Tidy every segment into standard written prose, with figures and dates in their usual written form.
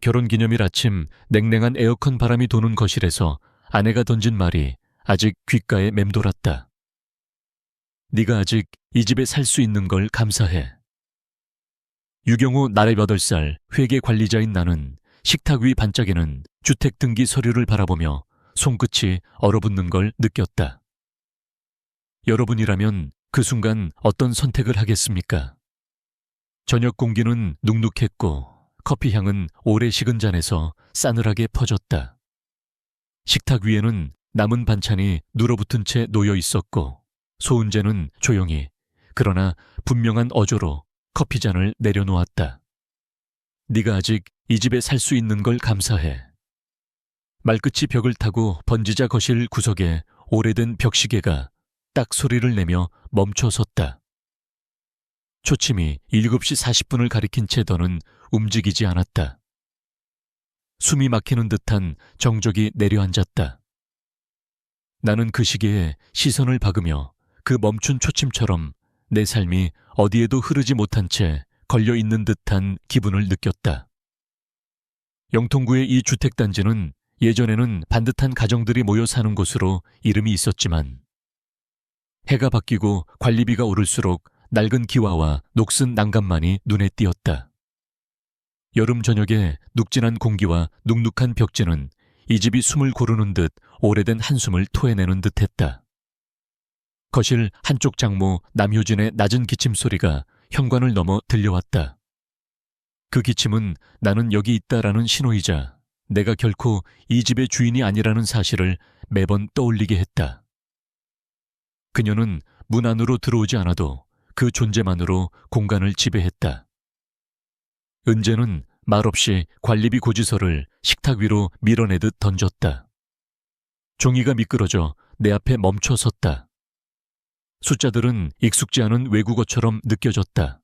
결혼기념일 아침 냉랭한 에어컨 바람이 도는 거실에서 아내가 던진 말이 아직 귓가에 맴돌았다. 네가 아직 이 집에 살 수 있는 걸 감사해. 유경우 나래 8살 회계 관리자인 나는 식탁 위 반짝이는 주택등기 서류를 바라보며 손끝이 얼어붙는 걸 느꼈다. 여러분이라면 그 순간 어떤 선택을 하겠습니까? 저녁 공기는 눅눅했고 커피 향은 오래 식은 잔에서 싸늘하게 퍼졌다. 식탁 위에는 남은 반찬이 눌어붙은 채 놓여 있었고 소은재는 조용히 그러나 분명한 어조로 커피잔을 내려놓았다. 네가 아직 이 집에 살 수 있는 걸 감사해. 말끝이 벽을 타고 번지자 거실 구석에 오래된 벽시계가 딱 소리를 내며 멈춰 섰다. 초침이 7시 40분을 가리킨 채 더는 움직이지 않았다. 숨이 막히는 듯한 정적이 내려앉았다. 나는 그 시계에 시선을 박으며 그 멈춘 초침처럼 내 삶이 어디에도 흐르지 못한 채 걸려있는 듯한 기분을 느꼈다. 영통구의 이 주택단지는 예전에는 반듯한 가정들이 모여 사는 곳으로 이름이 있었지만 해가 바뀌고 관리비가 오를수록 낡은 기와와 녹슨 난간만이 눈에 띄었다. 여름 저녁에 눅진한 공기와 눅눅한 벽지는 이 집이 숨을 고르는 듯 오래된 한숨을 토해내는 듯했다. 거실 한쪽 장모 남효진의 낮은 기침 소리가 현관을 넘어 들려왔다. 그 기침은 나는 여기 있다라는 신호이자 내가 결코 이 집의 주인이 아니라는 사실을 매번 떠올리게 했다. 그녀는 문 안으로 들어오지 않아도 그 존재만으로 공간을 지배했다. 은재는 말없이 관리비 고지서를 식탁 위로 밀어내듯 던졌다. 종이가 미끄러져 내 앞에 멈춰 섰다. 숫자들은 익숙지 않은 외국어처럼 느껴졌다.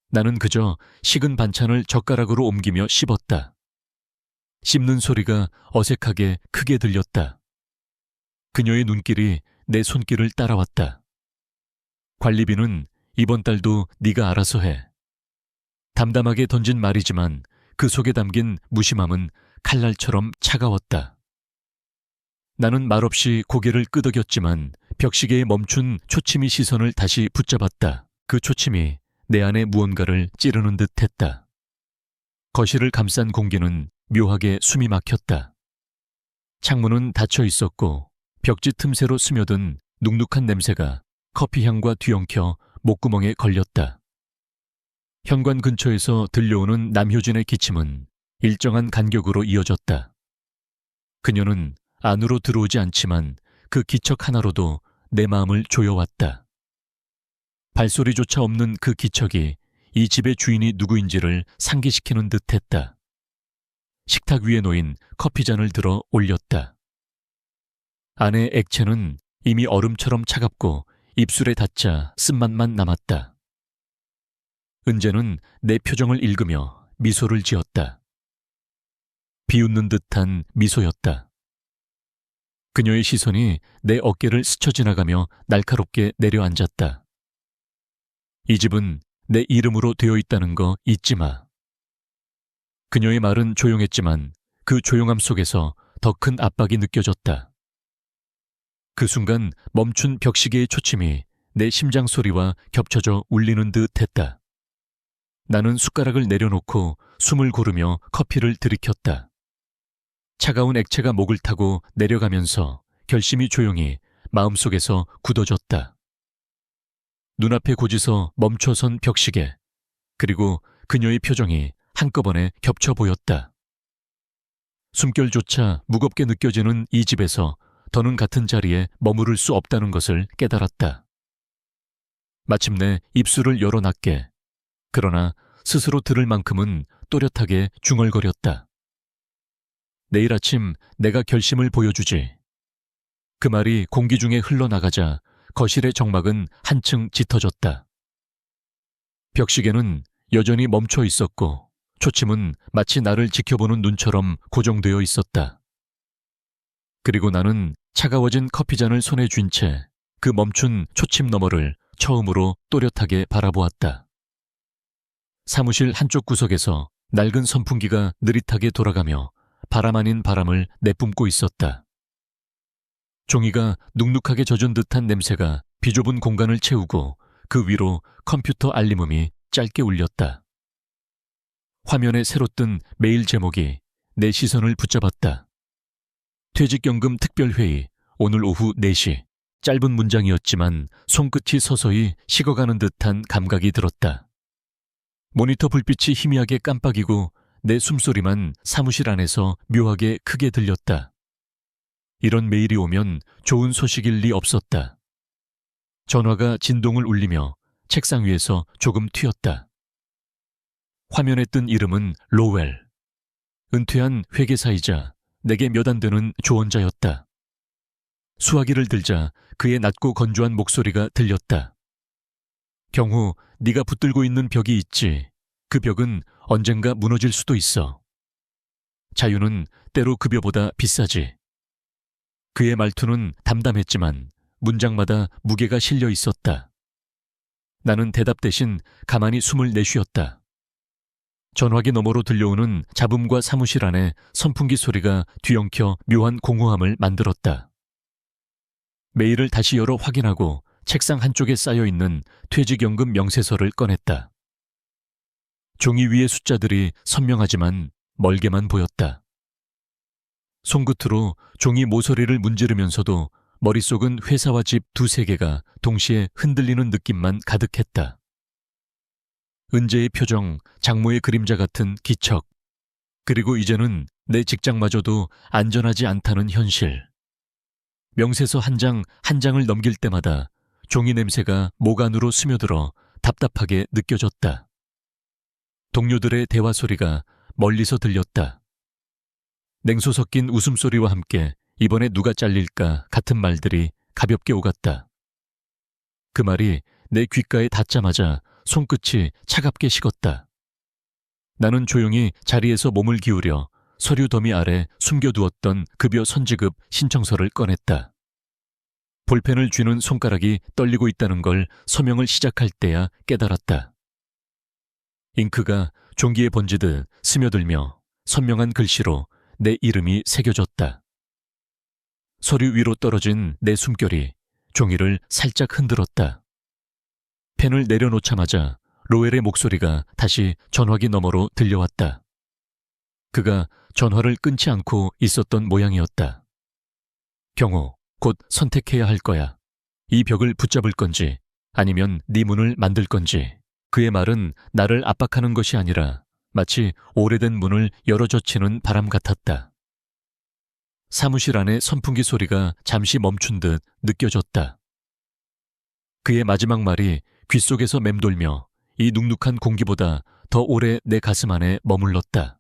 나는 그저 식은 반찬을 젓가락으로 옮기며 씹었다. 씹는 소리가 어색하게 크게 들렸다. 그녀의 눈길이 내 손길을 따라왔다. 관리비는 이번 달도 네가 알아서 해. 담담하게 던진 말이지만 그 속에 담긴 무심함은 칼날처럼 차가웠다. 나는 말없이 고개를 끄덕였지만 벽시계에 멈춘 초침이 시선을 다시 붙잡았다. 그 초침이 내 안에 무언가를 찌르는 듯 했다. 거실을 감싼 공기는 묘하게 숨이 막혔다. 창문은 닫혀 있었고 벽지 틈새로 스며든 눅눅한 냄새가 커피향과 뒤엉켜 목구멍에 걸렸다. 현관 근처에서 들려오는 남효진의 기침은 일정한 간격으로 이어졌다. 그녀는 안으로 들어오지 않지만 그 기척 하나로도 내 마음을 조여왔다. 발소리조차 없는 그 기척이 이 집의 주인이 누구인지를 상기시키는 듯했다. 식탁 위에 놓인 커피잔을 들어 올렸다. 안의 액체는 이미 얼음처럼 차갑고 입술에 닿자 쓴맛만 남았다. 은재는 내 표정을 읽으며 미소를 지었다. 비웃는 듯한 미소였다. 그녀의 시선이 내 어깨를 스쳐 지나가며 날카롭게 내려앉았다. 이 집은 내 이름으로 되어 있다는 거 잊지 마. 그녀의 말은 조용했지만 그 조용함 속에서 더 큰 압박이 느껴졌다. 그 순간 멈춘 벽시계의 초침이 내 심장 소리와 겹쳐져 울리는 듯 했다. 나는 숟가락을 내려놓고 숨을 고르며 커피를 들이켰다. 차가운 액체가 목을 타고 내려가면서 결심이 조용히 마음속에서 굳어졌다. 눈앞에 고지서 멈춰선 벽시계, 그리고 그녀의 표정이 한꺼번에 겹쳐 보였다. 숨결조차 무겁게 느껴지는 이 집에서 더는 같은 자리에 머무를 수 없다는 것을 깨달았다. 마침내 입술을 열어놨게, 그러나 스스로 들을 만큼은 또렷하게 중얼거렸다. 내일 아침 내가 결심을 보여주지. 그 말이 공기 중에 흘러나가자 거실의 정막은 한층 짙어졌다. 벽시계는 여전히 멈춰 있었고 초침은 마치 나를 지켜보는 눈처럼 고정되어 있었다. 그리고 나는 차가워진 커피잔을 손에 쥔 채 그 멈춘 초침 너머를 처음으로 또렷하게 바라보았다. 사무실 한쪽 구석에서 낡은 선풍기가 느릿하게 돌아가며 바람 아닌 바람을 내뿜고 있었다. 종이가 눅눅하게 젖은 듯한 냄새가 비좁은 공간을 채우고 그 위로 컴퓨터 알림음이 짧게 울렸다. 화면에 새로 뜬 메일 제목이 내 시선을 붙잡았다. 퇴직연금 특별회의, 오늘 오후 4시. 짧은 문장이었지만 손끝이 서서히 식어가는 듯한 감각이 들었다. 모니터 불빛이 희미하게 깜빡이고 내 숨소리만 사무실 안에서 묘하게 크게 들렸다. 이런 메일이 오면 좋은 소식일 리 없었다. 전화가 진동을 울리며 책상 위에서 조금 튀었다. 화면에 뜬 이름은 로웰. 은퇴한 회계사이자 내게 몇 안 되는 조언자였다. 수화기를 들자 그의 낮고 건조한 목소리가 들렸다. 경호, 네가 붙들고 있는 벽이 있지. 그 벽은 언젠가 무너질 수도 있어. 자유는 때로 급여보다 비싸지. 그의 말투는 담담했지만 문장마다 무게가 실려 있었다. 나는 대답 대신 가만히 숨을 내쉬었다. 전화기 너머로 들려오는 잡음과 사무실 안에 선풍기 소리가 뒤엉켜 묘한 공허함을 만들었다. 메일을 다시 열어 확인하고 책상 한쪽에 쌓여있는 퇴직연금 명세서를 꺼냈다. 종이 위의 숫자들이 선명하지만 멀게만 보였다. 손끝으로 종이 모서리를 문지르면서도 머릿속은 회사와 집 두세 개가 동시에 흔들리는 느낌만 가득했다. 은재의 표정, 장모의 그림자 같은 기척, 그리고 이제는 내 직장마저도 안전하지 않다는 현실. 명세서 한 장 한 장을 넘길 때마다 종이 냄새가 목 안으로 스며들어 답답하게 느껴졌다. 동료들의 대화 소리가 멀리서 들렸다. 냉소 섞인 웃음소리와 함께 이번에 누가 잘릴까 같은 말들이 가볍게 오갔다. 그 말이 내 귓가에 닿자마자 손끝이 차갑게 식었다. 나는 조용히 자리에서 몸을 기울여 서류 더미 아래 숨겨두었던 급여 선지급 신청서를 꺼냈다. 볼펜을 쥐는 손가락이 떨리고 있다는 걸 서명을 시작할 때야 깨달았다. 잉크가 종기에 번지듯 스며들며 선명한 글씨로 내 이름이 새겨졌다. 서류 위로 떨어진 내 숨결이 종이를 살짝 흔들었다. 펜을 내려놓자마자 로웰의 목소리가 다시 전화기 너머로 들려왔다. 그가 전화를 끊지 않고 있었던 모양이었다. 경호, 곧 선택해야 할 거야. 이 벽을 붙잡을 건지 아니면 네 문을 만들 건지. 그의 말은 나를 압박하는 것이 아니라 마치 오래된 문을 열어젖히는 바람 같았다. 사무실 안의 선풍기 소리가 잠시 멈춘 듯 느껴졌다. 그의 마지막 말이 귓속에서 맴돌며 이 눅눅한 공기보다 더 오래 내 가슴 안에 머물렀다.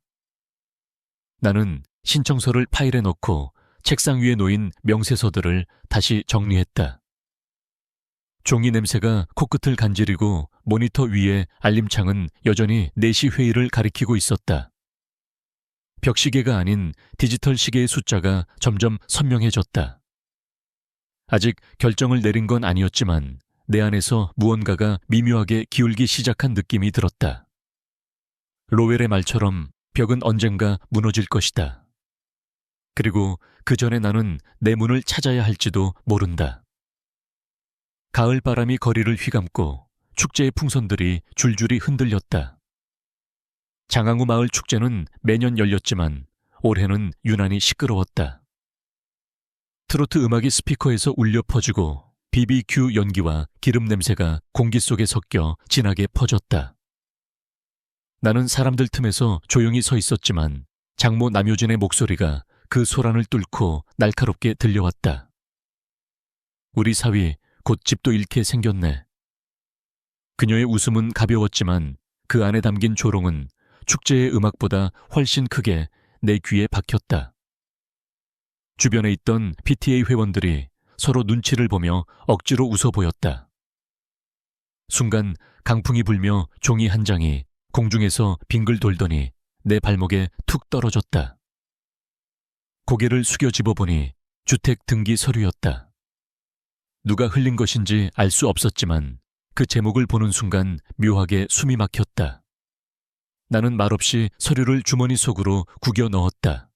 나는 신청서를 파일에 넣고 책상 위에 놓인 명세서들을 다시 정리했다. 종이 냄새가 코끝을 간지리고 모니터 위에 알림창은 여전히 4시 회의를 가리키고 있었다. 벽시계가 아닌 디지털 시계의 숫자가 점점 선명해졌다. 아직 결정을 내린 건 아니었지만 내 안에서 무언가가 미묘하게 기울기 시작한 느낌이 들었다. 로웰의 말처럼 벽은 언젠가 무너질 것이다. 그리고 그 전에 나는 내 문을 찾아야 할지도 모른다. 가을 바람이 거리를 휘감고 축제의 풍선들이 줄줄이 흔들렸다. 장항우 마을 축제는 매년 열렸지만 올해는 유난히 시끄러웠다. 트로트 음악이 스피커에서 울려 퍼지고 BBQ 연기와 기름 냄새가 공기 속에 섞여 진하게 퍼졌다. 나는 사람들 틈에서 조용히 서 있었지만 장모 남효진의 목소리가 그 소란을 뚫고 날카롭게 들려왔다. 우리 사위 곧 집도 잃게 생겼네. 그녀의 웃음은 가벼웠지만 그 안에 담긴 조롱은 축제의 음악보다 훨씬 크게 내 귀에 박혔다. 주변에 있던 PTA 회원들이 서로 눈치를 보며 억지로 웃어 보였다. 순간 강풍이 불며 종이 한 장이 공중에서 빙글 돌더니 내 발목에 툭 떨어졌다. 고개를 숙여 집어보니 주택 등기 서류였다. 누가 흘린 것인지 알 수 없었지만 그 제목을 보는 순간 묘하게 숨이 막혔다. 나는 말없이 서류를 주머니 속으로 구겨 넣었다.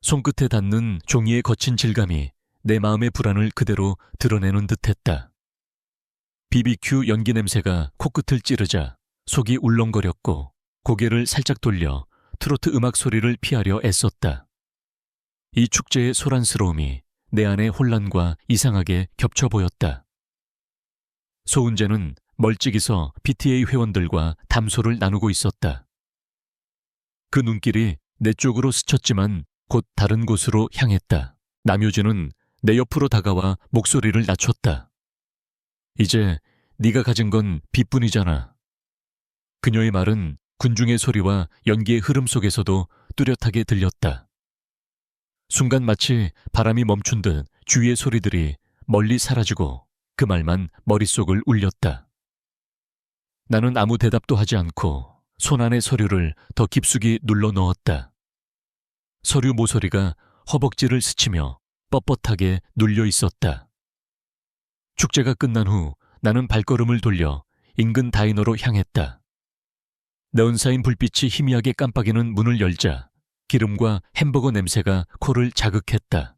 손끝에 닿는 종이의 거친 질감이 내 마음의 불안을 그대로 드러내는 듯했다. BBQ 연기 냄새가 코끝을 찌르자 속이 울렁거렸고 고개를 살짝 돌려 트로트 음악 소리를 피하려 애썼다. 이 축제의 소란스러움이 내 안의 혼란과 이상하게 겹쳐 보였다. 소은재는 멀찍이 서 PTA 회원들과 담소를 나누고 있었다. 그 눈길이 내 쪽으로 스쳤지만 곧 다른 곳으로 향했다. 남효진은 내 옆으로 다가와 목소리를 낮췄다. 이제 네가 가진 건 빚뿐이잖아. 그녀의 말은 군중의 소리와 연기의 흐름 속에서도 뚜렷하게 들렸다. 순간 마치 바람이 멈춘 듯 주위의 소리들이 멀리 사라지고 그 말만 머릿속을 울렸다. 나는 아무 대답도 하지 않고 손 안의 서류를 더 깊숙이 눌러 넣었다. 서류 모서리가 허벅지를 스치며 뻣뻣하게 눌려 있었다. 축제가 끝난 후 나는 발걸음을 돌려 인근 다이너로 향했다. 네온사인 불빛이 희미하게 깜빡이는 문을 열자 기름과 햄버거 냄새가 코를 자극했다.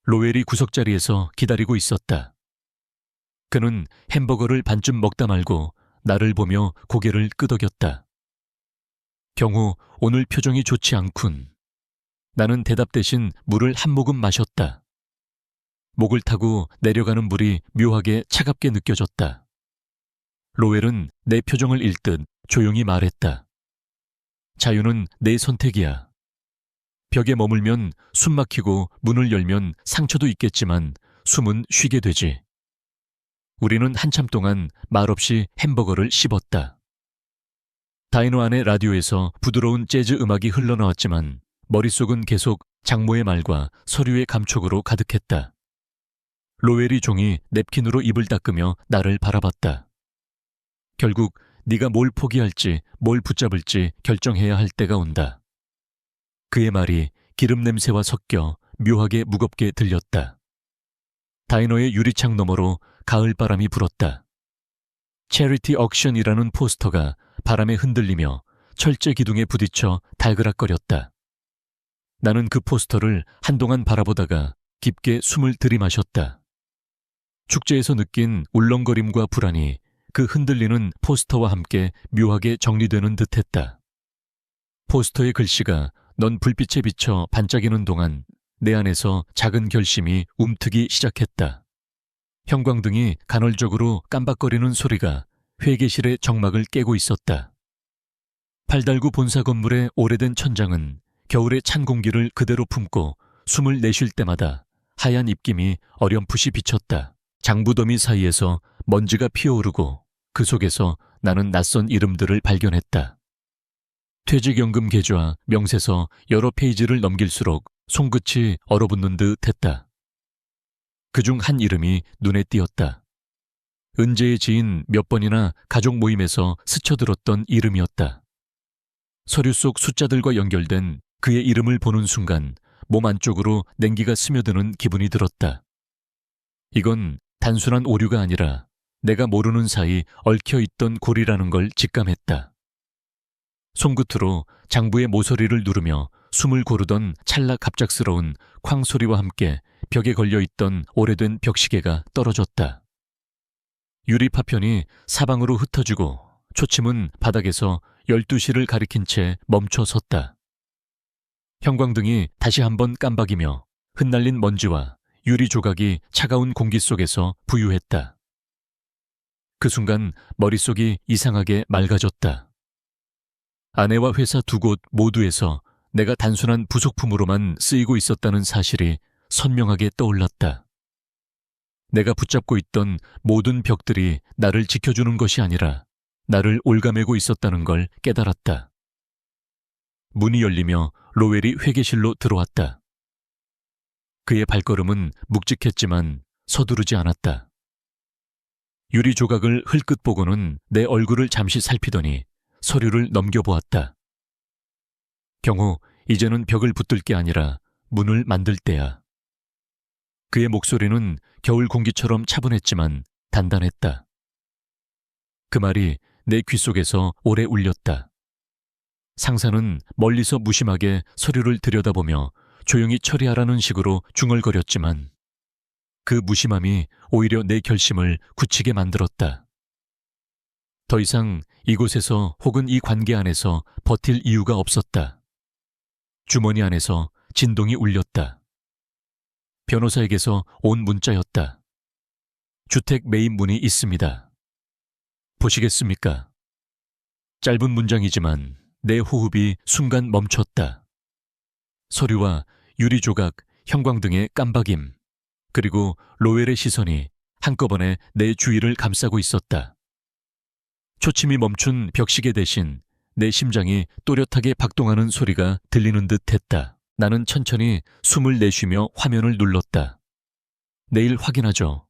로웰이 구석자리에서 기다리고 있었다. 그는 햄버거를 반쯤 먹다 말고 나를 보며 고개를 끄덕였다. 경호, 오늘 표정이 좋지 않군. 나는 대답 대신 물을 한 모금 마셨다. 목을 타고 내려가는 물이 묘하게 차갑게 느껴졌다. 로웰은 내 표정을 읽듯 조용히 말했다. 자유는 내 선택이야. 벽에 머물면 숨 막히고 문을 열면 상처도 있겠지만 숨은 쉬게 되지. 우리는 한참 동안 말없이 햄버거를 씹었다. 다이너 안의 라디오에서 부드러운 재즈 음악이 흘러나왔지만 머릿속은 계속 장모의 말과 서류의 감촉으로 가득했다. 로웰이 종이 냅킨으로 입을 닦으며 나를 바라봤다. 결국 네가 뭘 포기할지 뭘 붙잡을지 결정해야 할 때가 온다. 그의 말이 기름 냄새와 섞여 묘하게 무겁게 들렸다. 다이너의 유리창 너머로 가을 바람이 불었다. 체리티 억션이라는 포스터가 바람에 흔들리며 철제 기둥에 부딪혀 달그락거렸다. 나는 그 포스터를 한동안 바라보다가 깊게 숨을 들이마셨다. 축제에서 느낀 울렁거림과 불안이 그 흔들리는 포스터와 함께 묘하게 정리되는 듯했다. 포스터의 글씨가 넌 불빛에 비쳐 반짝이는 동안 내 안에서 작은 결심이 움트기 시작했다. 형광등이 간헐적으로 깜박거리는 소리가 회계실의 정막을 깨고 있었다. 팔달구 본사 건물의 오래된 천장은 겨울의 찬 공기를 그대로 품고 숨을 내쉴 때마다 하얀 입김이 어렴풋이 비쳤다. 장부더미 사이에서 먼지가 피어오르고 그 속에서 나는 낯선 이름들을 발견했다. 퇴직연금 계좌 명세서 여러 페이지를 넘길수록 손끝이 얼어붙는 듯 했다. 그중 한 이름이 눈에 띄었다. 은재의 지인 몇 번이나 가족 모임에서 스쳐들었던 이름이었다. 서류 속 숫자들과 연결된 그의 이름을 보는 순간 몸 안쪽으로 냉기가 스며드는 기분이 들었다. 이건 단순한 오류가 아니라 내가 모르는 사이 얽혀있던 골이라는 걸 직감했다. 손끝으로 장부의 모서리를 누르며 숨을 고르던 찰나 갑작스러운 쾅 소리와 함께 벽에 걸려있던 오래된 벽시계가 떨어졌다. 유리 파편이 사방으로 흩어지고 초침은 바닥에서 12시를 가리킨 채 멈춰 섰다. 형광등이 다시 한번 깜박이며 흩날린 먼지와 유리 조각이 차가운 공기 속에서 부유했다. 그 순간 머릿속이 이상하게 맑아졌다. 아내와 회사 두 곳 모두에서 내가 단순한 부속품으로만 쓰이고 있었다는 사실이 선명하게 떠올랐다. 내가 붙잡고 있던 모든 벽들이 나를 지켜주는 것이 아니라 나를 올가매고 있었다는 걸 깨달았다. 문이 열리며 로웰이 회계실로 들어왔다. 그의 발걸음은 묵직했지만 서두르지 않았다. 유리 조각을 흘끗 보고는 내 얼굴을 잠시 살피더니 서류를 넘겨보았다. 경호, 이제는 벽을 붙들 게 아니라 문을 만들 때야. 그의 목소리는 겨울 공기처럼 차분했지만 단단했다. 그 말이 내 귓속에서 오래 울렸다. 상사는 멀리서 무심하게 서류를 들여다보며 조용히 처리하라는 식으로 중얼거렸지만 그 무심함이 오히려 내 결심을 굳히게 만들었다. 더 이상 이곳에서 혹은 이 관계 안에서 버틸 이유가 없었다. 주머니 안에서 진동이 울렸다. 변호사에게서 온 문자였다. 주택 매입 문이 있습니다. 보시겠습니까? 짧은 문장이지만 내 호흡이 순간 멈췄다. 서류와 유리조각, 형광등의 깜박임, 그리고 로웰의 시선이 한꺼번에 내 주위를 감싸고 있었다. 초침이 멈춘 벽시계 대신 내 심장이 또렷하게 박동하는 소리가 들리는 듯 했다. 나는 천천히 숨을 내쉬며 화면을 눌렀다. 내일 확인하죠.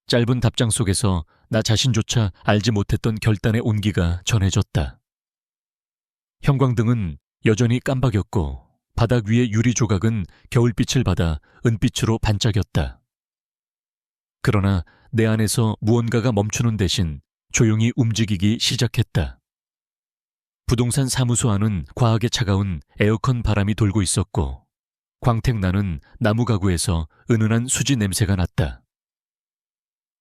짧은 답장 속에서 나 자신조차 알지 못했던 결단의 온기가 전해졌다. 형광등은 여전히 깜박였고 바닥 위의 유리 조각은 겨울빛을 받아 은빛으로 반짝였다. 그러나 내 안에서 무언가가 멈추는 대신 조용히 움직이기 시작했다. 부동산 사무소 안은 과하게 차가운 에어컨 바람이 돌고 있었고 광택 나는 나무 가구에서 은은한 수지 냄새가 났다.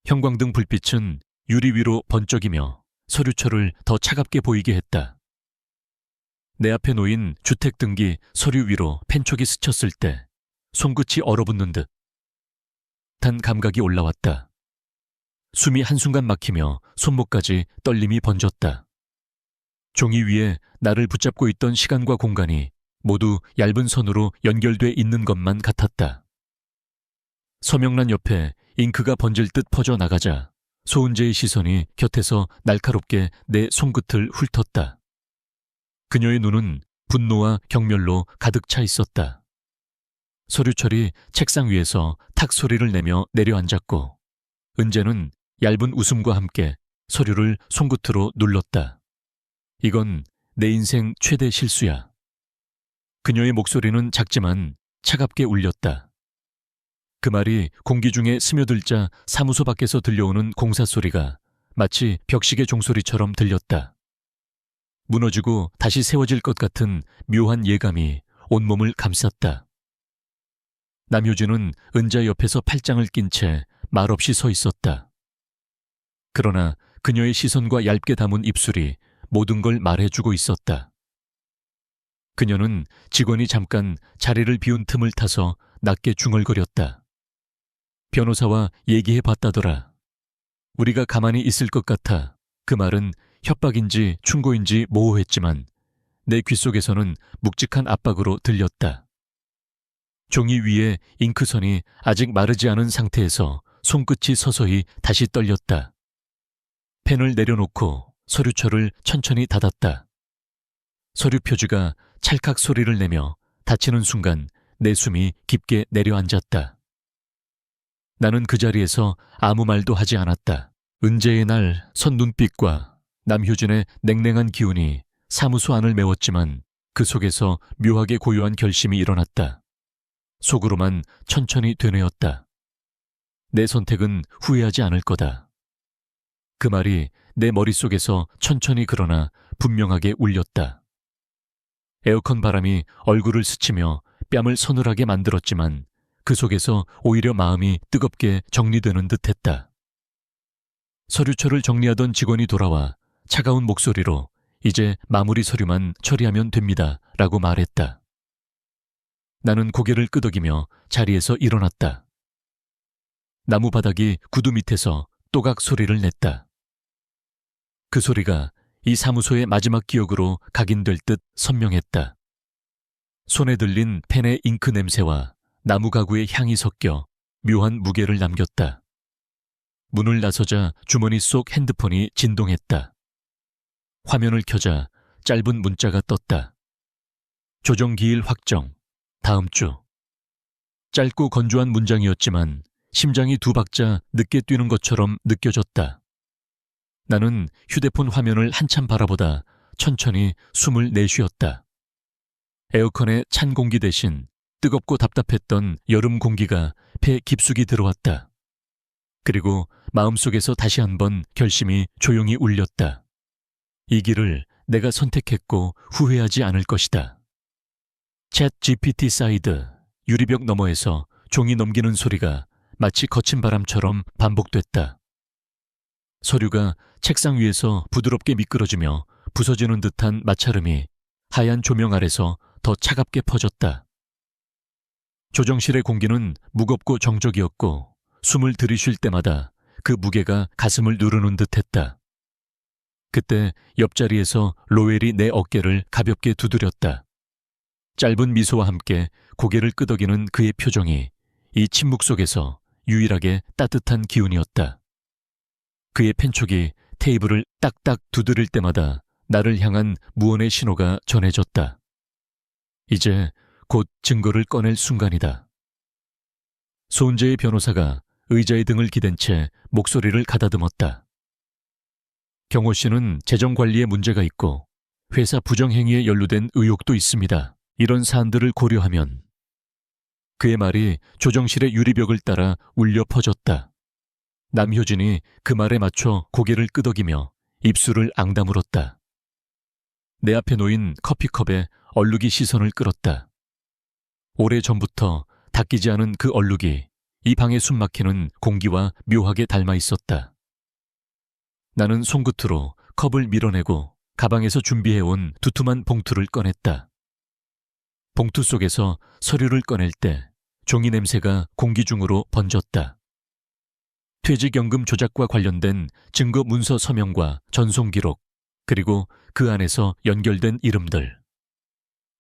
형광등 불빛은 유리 위로 번쩍이며 서류철을 더 차갑게 보이게 했다. 내 앞에 놓인 주택등기 서류 위로 펜촉이 스쳤을 때 손끝이 얼어붙는 듯한 감각이 올라왔다. 숨이 한순간 막히며 손목까지 떨림이 번졌다. 종이 위에 나를 붙잡고 있던 시간과 공간이 모두 얇은 선으로 연결돼 있는 것만 같았다. 서명란 옆에 잉크가 번질 듯 퍼져나가자 소은재의 시선이 곁에서 날카롭게 내 손끝을 훑었다. 그녀의 눈은 분노와 경멸로 가득 차 있었다. 서류철이 책상 위에서 탁 소리를 내며 내려앉았고 은재는 얇은 웃음과 함께 서류를 손끝으로 눌렀다. 이건 내 인생 최대 실수야. 그녀의 목소리는 작지만 차갑게 울렸다. 그 말이 공기 중에 스며들자 사무소 밖에서 들려오는 공사 소리가 마치 벽시계 종소리처럼 들렸다. 무너지고 다시 세워질 것 같은 묘한 예감이 온몸을 감쌌다. 남효진은 은자 옆에서 팔짱을 낀 채 말없이 서 있었다. 그러나 그녀의 시선과 얇게 담은 입술이 모든 걸 말해주고 있었다. 그녀는 직원이 잠깐 자리를 비운 틈을 타서 낮게 중얼거렸다. 변호사와 얘기해봤다더라. 우리가 가만히 있을 것 같아. 그 말은 협박인지 충고인지 모호했지만 내 귓속에서는 묵직한 압박으로 들렸다. 종이 위에 잉크선이 아직 마르지 않은 상태에서 손끝이 서서히 다시 떨렸다. 펜을 내려놓고 서류철을 천천히 닫았다. 서류 표지가 찰칵 소리를 내며 닫히는 순간 내 숨이 깊게 내려앉았다. 나는 그 자리에서 아무 말도 하지 않았다. 은재의 날 선 눈빛과 남효진의 냉랭한 기운이 사무소 안을 메웠지만 그 속에서 묘하게 고요한 결심이 일어났다. 속으로만 천천히 되뇌었다. 내 선택은 후회하지 않을 거다. 그 말이 내 머릿속에서 천천히 그러나 분명하게 울렸다. 에어컨 바람이 얼굴을 스치며 뺨을 서늘하게 만들었지만 그 속에서 오히려 마음이 뜨겁게 정리되는 듯했다. 서류철을 정리하던 직원이 돌아와 차가운 목소리로 이제 마무리 서류만 처리하면 됩니다 라고 말했다. 나는 고개를 끄덕이며 자리에서 일어났다. 나무 바닥이 구두 밑에서 또각 소리를 냈다. 그 소리가 이 사무소의 마지막 기억으로 각인될 듯 선명했다. 손에 들린 펜의 잉크 냄새와 나무 가구의 향이 섞여 묘한 무게를 남겼다. 문을 나서자 주머니 속 핸드폰이 진동했다. 화면을 켜자 짧은 문자가 떴다. 조정기일 확정. 다음 주. 짧고 건조한 문장이었지만 심장이 두 박자 늦게 뛰는 것처럼 느껴졌다. 나는 휴대폰 화면을 한참 바라보다 천천히 숨을 내쉬었다. 에어컨의 찬 공기 대신 뜨겁고 답답했던 여름 공기가 폐 깊숙이 들어왔다. 그리고 마음속에서 다시 한번 결심이 조용히 울렸다. 이 길을 내가 선택했고 후회하지 않을 것이다. 챗 GPT 사이드 유리벽 너머에서 종이 넘기는 소리가 마치 거친 바람처럼 반복됐다. 서류가 책상 위에서 부드럽게 미끄러지며 부서지는 듯한 마찰음이 하얀 조명 아래서 더 차갑게 퍼졌다. 조정실의 공기는 무겁고 정적이었고 숨을 들이쉴 때마다 그 무게가 가슴을 누르는 듯했다. 그때 옆자리에서 로웰이 내 어깨를 가볍게 두드렸다. 짧은 미소와 함께 고개를 끄덕이는 그의 표정이 이 침묵 속에서 유일하게 따뜻한 기운이었다. 그의 펜촉이 테이블을 딱딱 두드릴 때마다 나를 향한 무언의 신호가 전해졌다. 이제 곧 증거를 꺼낼 순간이다. 소은재의 변호사가 의자의 등을 기댄 채 목소리를 가다듬었다. 경호 씨는 재정관리에 문제가 있고 회사 부정행위에 연루된 의혹도 있습니다. 이런 사안들을 고려하면 그의 말이 조정실의 유리벽을 따라 울려 퍼졌다. 남효진이 그 말에 맞춰 고개를 끄덕이며 입술을 앙다물었다. 내 앞에 놓인 커피컵에 얼룩이 시선을 끌었다. 오래전부터 닦이지 않은 그 얼룩이 이 방에 숨막히는 공기와 묘하게 닮아 있었다. 나는 손끝으로 컵을 밀어내고 가방에서 준비해온 두툼한 봉투를 꺼냈다. 봉투 속에서 서류를 꺼낼 때 종이 냄새가 공기 중으로 번졌다. 퇴직연금 조작과 관련된 증거 문서 서명과 전송 기록, 그리고 그 안에서 연결된 이름들.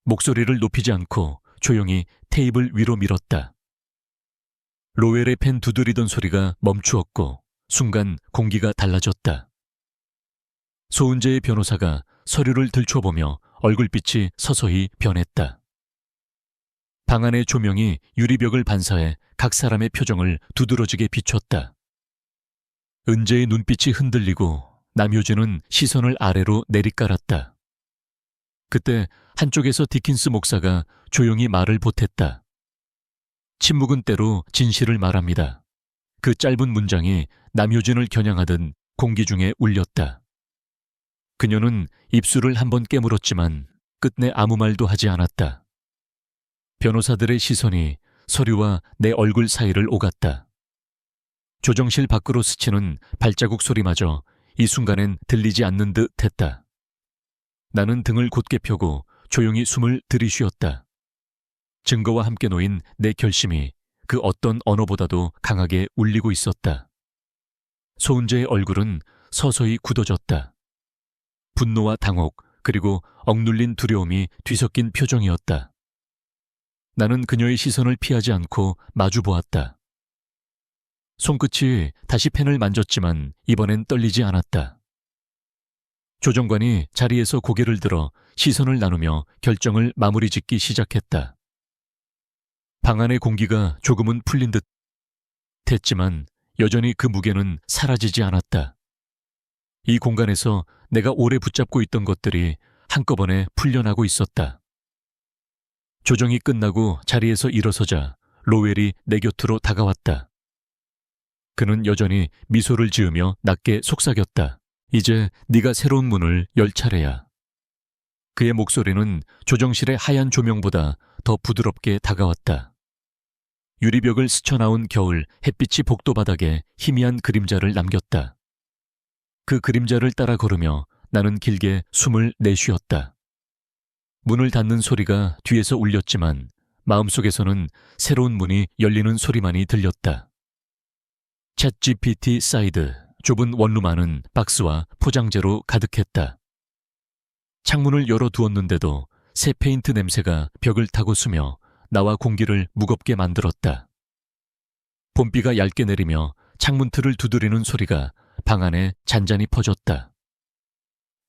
목소리를 높이지 않고 조용히 테이블 위로 밀었다. 로웰의 펜 두드리던 소리가 멈추었고 순간 공기가 달라졌다. 소은재의 변호사가 서류를 들춰보며 얼굴빛이 서서히 변했다. 방 안의 조명이 유리벽을 반사해 각 사람의 표정을 두드러지게 비췄다. 은재의 눈빛이 흔들리고 남효진은 시선을 아래로 내리깔았다. 그때 한쪽에서 디킨스 목사가 조용히 말을 보탰다. 침묵은 때로 진실을 말합니다. 그 짧은 문장이 남효진을 겨냥하듯 공기 중에 울렸다. 그녀는 입술을 한번 깨물었지만 끝내 아무 말도 하지 않았다. 변호사들의 시선이 서류와 내 얼굴 사이를 오갔다. 조정실 밖으로 스치는 발자국 소리마저 이 순간엔 들리지 않는 듯 했다. 나는 등을 곧게 펴고 조용히 숨을 들이쉬었다. 증거와 함께 놓인 내 결심이 그 어떤 언어보다도 강하게 울리고 있었다. 소은재의 얼굴은 서서히 굳어졌다. 분노와 당혹, 그리고 억눌린 두려움이 뒤섞인 표정이었다. 나는 그녀의 시선을 피하지 않고 마주 보았다. 손끝이 다시 펜을 만졌지만 이번엔 떨리지 않았다. 조정관이 자리에서 고개를 들어 시선을 나누며 결정을 마무리 짓기 시작했다. 방 안의 공기가 조금은 풀린 듯 했지만 여전히 그 무게는 사라지지 않았다. 이 공간에서 내가 오래 붙잡고 있던 것들이 한꺼번에 풀려나고 있었다. 조정이 끝나고 자리에서 일어서자 로웰이 내 곁으로 다가왔다. 그는 여전히 미소를 지으며 낮게 속삭였다. 이제 네가 새로운 문을 열 차례야. 그의 목소리는 조정실의 하얀 조명보다 더 부드럽게 다가왔다. 유리벽을 스쳐나온 겨울 햇빛이 복도 바닥에 희미한 그림자를 남겼다. 그 그림자를 따라 걸으며 나는 길게 숨을 내쉬었다. 문을 닫는 소리가 뒤에서 울렸지만 마음속에서는 새로운 문이 열리는 소리만이 들렸다. 챗 GPT 사이드 좁은 원룸 안은 박스와 포장재로 가득했다. 창문을 열어두었는데도 새 페인트 냄새가 벽을 타고 스며 나와 공기를 무겁게 만들었다. 봄비가 얇게 내리며 창문 틀을 두드리는 소리가 방 안에 잔잔히 퍼졌다.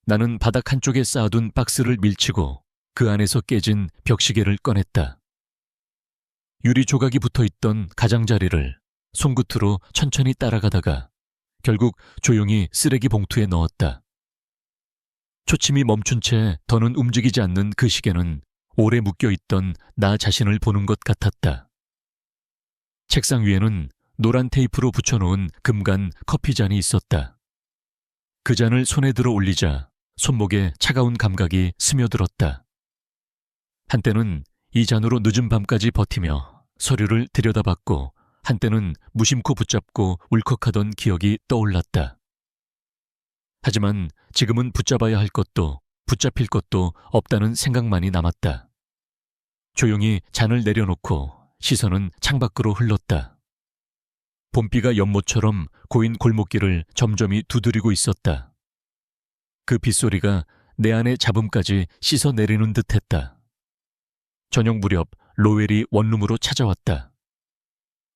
나는 바닥 한쪽에 쌓아둔 박스를 밀치고 그 안에서 깨진 벽시계를 꺼냈다. 유리 조각이 붙어있던 가장자리를 손끝으로 천천히 따라가다가 결국 조용히 쓰레기 봉투에 넣었다. 초침이 멈춘 채 더는 움직이지 않는 그 시계는 오래 묶여있던 나 자신을 보는 것 같았다. 책상 위에는 노란 테이프로 붙여놓은 금간 커피잔이 있었다. 그 잔을 손에 들어 올리자 손목에 차가운 감각이 스며들었다. 한때는 이 잔으로 늦은 밤까지 버티며 서류를 들여다봤고 한때는 무심코 붙잡고 울컥하던 기억이 떠올랐다. 하지만 지금은 붙잡아야 할 것도 붙잡힐 것도 없다는 생각만이 남았다. 조용히 잔을 내려놓고 시선은 창밖으로 흘렀다. 봄비가 연못처럼 고인 골목길을 점점이 두드리고 있었다. 그 빗소리가 내 안의 잡음까지 씻어내리는 듯했다. 저녁 무렵 로웰이 원룸으로 찾아왔다.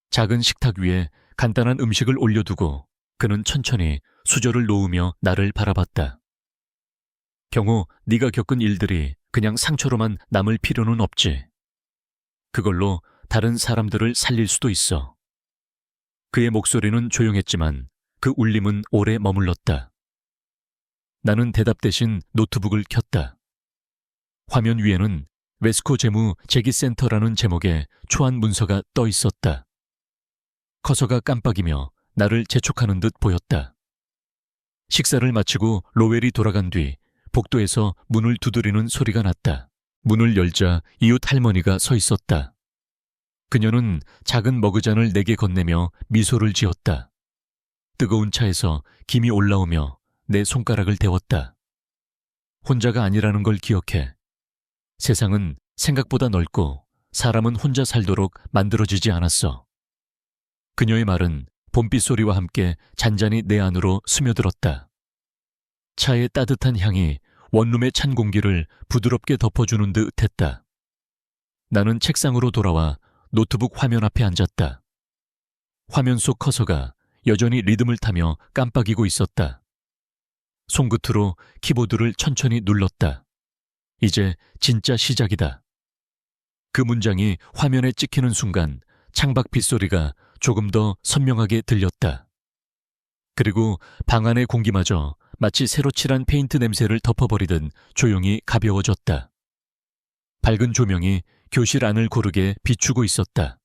작은 식탁 위에 간단한 음식을 올려두고 그는 천천히 수저를 놓으며 나를 바라봤다. 경호, 네가 겪은 일들이 그냥 상처로만 남을 필요는 없지. 그걸로 다른 사람들을 살릴 수도 있어. 그의 목소리는 조용했지만 그 울림은 오래 머물렀다. 나는 대답 대신 노트북을 켰다. 화면 위에는 웨스코 재무 재기센터라는 제목의 초안 문서가 떠 있었다. 커서가 깜빡이며 나를 재촉하는 듯 보였다. 식사를 마치고 로웰이 돌아간 뒤 복도에서 문을 두드리는 소리가 났다. 문을 열자 이웃 할머니가 서 있었다. 그녀는 작은 머그잔을 내게 건네며 미소를 지었다. 뜨거운 차에서 김이 올라오며 내 손가락을 데웠다. 혼자가 아니라는 걸 기억해. 세상은 생각보다 넓고 사람은 혼자 살도록 만들어지지 않았어. 그녀의 말은 봄비 소리와 함께 잔잔히 내 안으로 스며들었다. 차의 따뜻한 향이 원룸의 찬 공기를 부드럽게 덮어주는 듯 했다. 나는 책상으로 돌아와 노트북 화면 앞에 앉았다. 화면 속 커서가 여전히 리듬을 타며 깜빡이고 있었다. 손끝으로 키보드를 천천히 눌렀다. 이제 진짜 시작이다. 그 문장이 화면에 찍히는 순간 창밖 빗소리가 조금 더 선명하게 들렸다. 그리고 방 안의 공기마저 마치 새로 칠한 페인트 냄새를 덮어버리듯 조용히 가벼워졌다. 밝은 조명이 교실 안을 고르게 비추고 있었다.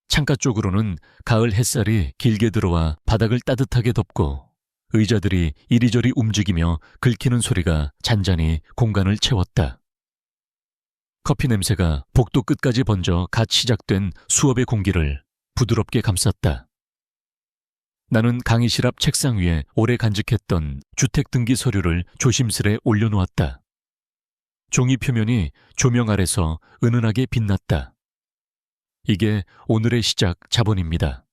창가 쪽으로는 가을 햇살이 길게 들어와 바닥을 따뜻하게 덮고 의자들이 이리저리 움직이며 긁히는 소리가 잔잔히 공간을 채웠다. 커피 냄새가 복도 끝까지 번져 갓 시작된 수업의 공기를 부드럽게 감쌌다. 나는 강의실 앞 책상 위에 오래 간직했던 주택등기 서류를 조심스레 올려놓았다. 종이 표면이 조명 아래서 은은하게 빛났다. 이게 오늘의 시작 자본입니다.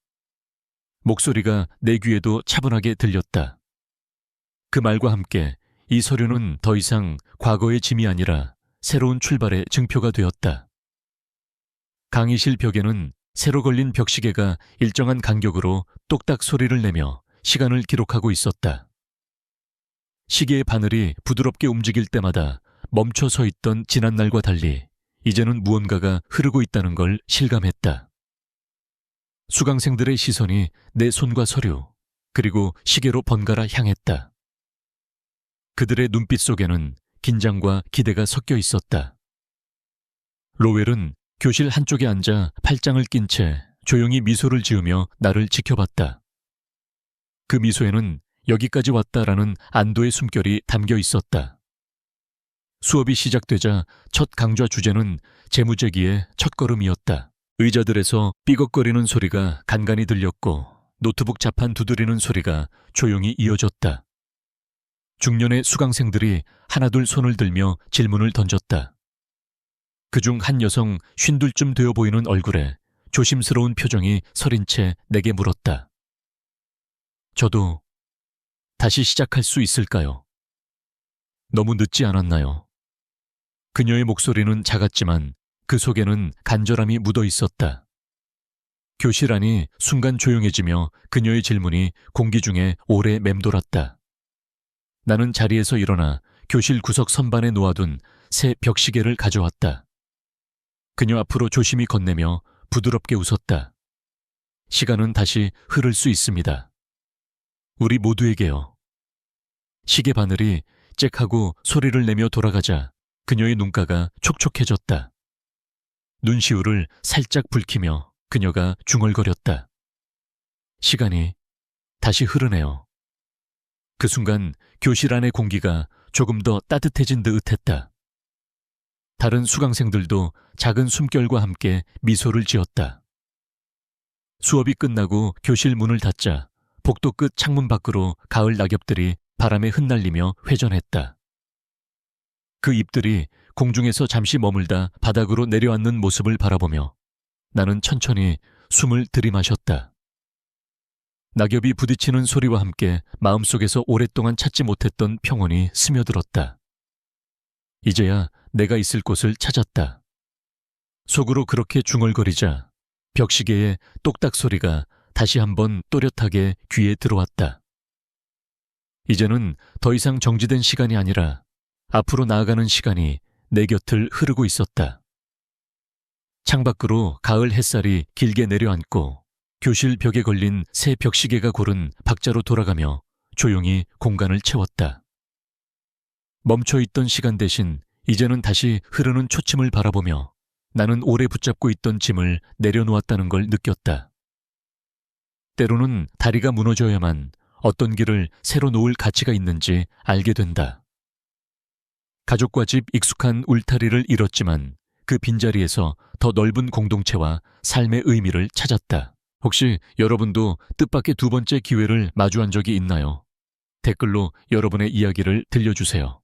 목소리가 내 귀에도 차분하게 들렸다. 그 말과 함께 이 서류는 더 이상 과거의 짐이 아니라 새로운 출발의 증표가 되었다. 강의실 벽에는 새로 걸린 벽시계가 일정한 간격으로 똑딱 소리를 내며 시간을 기록하고 있었다. 시계의 바늘이 부드럽게 움직일 때마다 멈춰 서 있던 지난날과 달리 이제는 무언가가 흐르고 있다는 걸 실감했다. 수강생들의 시선이 내 손과 서류, 그리고 시계로 번갈아 향했다. 그들의 눈빛 속에는 긴장과 기대가 섞여 있었다. 로웰은 교실 한쪽에 앉아 팔짱을 낀 채 조용히 미소를 지으며 나를 지켜봤다. 그 미소에는 여기까지 왔다라는 안도의 숨결이 담겨 있었다. 수업이 시작되자 첫 강좌 주제는 재무제기의 첫걸음이었다. 의자들에서 삐걱거리는 소리가 간간히 들렸고 노트북 자판 두드리는 소리가 조용히 이어졌다. 중년의 수강생들이 하나둘 손을 들며 질문을 던졌다. 그중 한 여성 50쯤 되어 보이는 얼굴에 조심스러운 표정이 서린 채 내게 물었다. 저도 다시 시작할 수 있을까요? 너무 늦지 않았나요? 그녀의 목소리는 작았지만 그 속에는 간절함이 묻어 있었다. 교실 안이 순간 조용해지며 그녀의 질문이 공기 중에 오래 맴돌았다. 나는 자리에서 일어나 교실 구석 선반에 놓아둔 새 벽시계를 가져왔다. 그녀 앞으로 조심히 건네며 부드럽게 웃었다. 시간은 다시 흐를 수 있습니다. 우리 모두에게요. 시계 바늘이 짹하고 소리를 내며 돌아가자 그녀의 눈가가 촉촉해졌다. 눈시울을 살짝 붉히며 그녀가 중얼거렸다. 시간이 다시 흐르네요. 그 순간 교실 안의 공기가 조금 더 따뜻해진 듯 했다. 다른 수강생들도 작은 숨결과 함께 미소를 지었다. 수업이 끝나고 교실 문을 닫자 복도 끝 창문 밖으로 가을 낙엽들이 바람에 흩날리며 회전했다. 그 잎들이 공중에서 잠시 머물다 바닥으로 내려앉는 모습을 바라보며 나는 천천히 숨을 들이마셨다. 낙엽이 부딪히는 소리와 함께 마음속에서 오랫동안 찾지 못했던 평온이 스며들었다. 이제야 내가 있을 곳을 찾았다. 속으로 그렇게 중얼거리자 벽시계의 똑딱 소리가 다시 한번 또렷하게 귀에 들어왔다. 이제는 더 이상 정지된 시간이 아니라 앞으로 나아가는 시간이 내 곁을 흐르고 있었다. 창밖으로 가을 햇살이 길게 내려앉고 교실 벽에 걸린 새 벽시계가 고른 박자로 돌아가며 조용히 공간을 채웠다. 멈춰있던 시간 대신 이제는 다시 흐르는 초침을 바라보며 나는 오래 붙잡고 있던 짐을 내려놓았다는 걸 느꼈다. 때로는 다리가 무너져야만 어떤 길을 새로 놓을 가치가 있는지 알게 된다. 가족과 집 익숙한 울타리를 잃었지만 그 빈자리에서 더 넓은 공동체와 삶의 의미를 찾았다. 혹시 여러분도 뜻밖의 두 번째 기회를 마주한 적이 있나요? 댓글로 여러분의 이야기를 들려주세요.